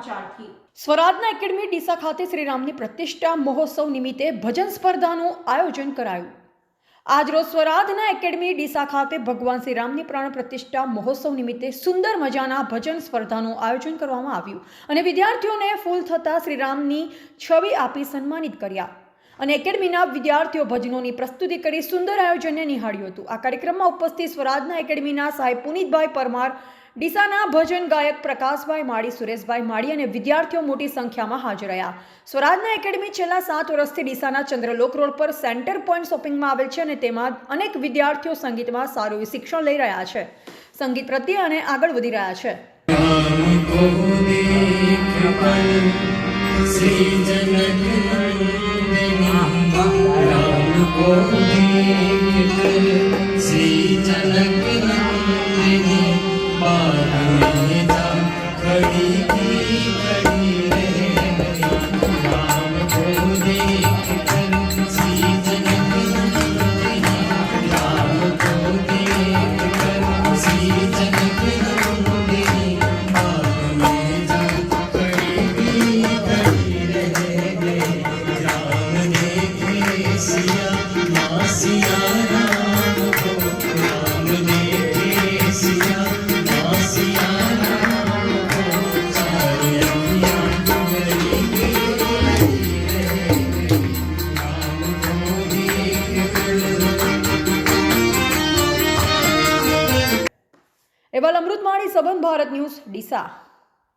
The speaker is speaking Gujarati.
સમાચારથી સ્વરાજના એકેડમી ડીસા ખાતે શ્રીરામની પ્રતિષ્ઠા મહોત્સવ નિમિત્તે ભજન સ્પર્ધાનું આયોજન કરાયું। આજરોજ સ્વરાજના એકેડમી ડીસા ખાતે ભગવાન શ્રીરામની પ્રાણ પ્રતિષ્ઠા મહોત્સવ નિમિત્તે સુંદર મજાના ભજન સ્પર્ધાનું આયોજન કરવામાં આવ્યું અને વિદ્યાર્થીઓને ફૂલ થતા શ્રીરામની છબી આપી સન્માનિત કર્યા અને એકેડમીના વિદ્યાર્થીઓ ભજનોની પ્રસ્તુતિ કરી સુંદર આયોજનને નિહાળ્યું હતું। આ કાર્યક્રમમાં ઉપસ્થિત સ્વરાજના એકેડમીના સાહેબ પુનિતભાઈ પરમાર, ડીસાના ભજન ગાયક પ્રકાશભાઈ માળી, સુરેશભાઈ માળી અને વિદ્યાર્થીઓ મોટી સંખ્યામાં હાજર રહ્યા। સ્વરાજના એકેડમી છેલ્લા 7 વર્ષથી ડીસાના ચંદ્રલોક રોડ પર સેન્ટર પોઈન્ટ શોપિંગમાં આવેલ છે અને તેમાં અનેક વિદ્યાર્થીઓ સંગીતમાં સારું એવું શિક્ષણ લઈ રહ્યા છે, સંગીત પ્રત્યે અને આગળ વધી રહ્યા છે। એવા અમૃત માળી, સંબંધ ભારત ન્યૂઝ, ડીસા।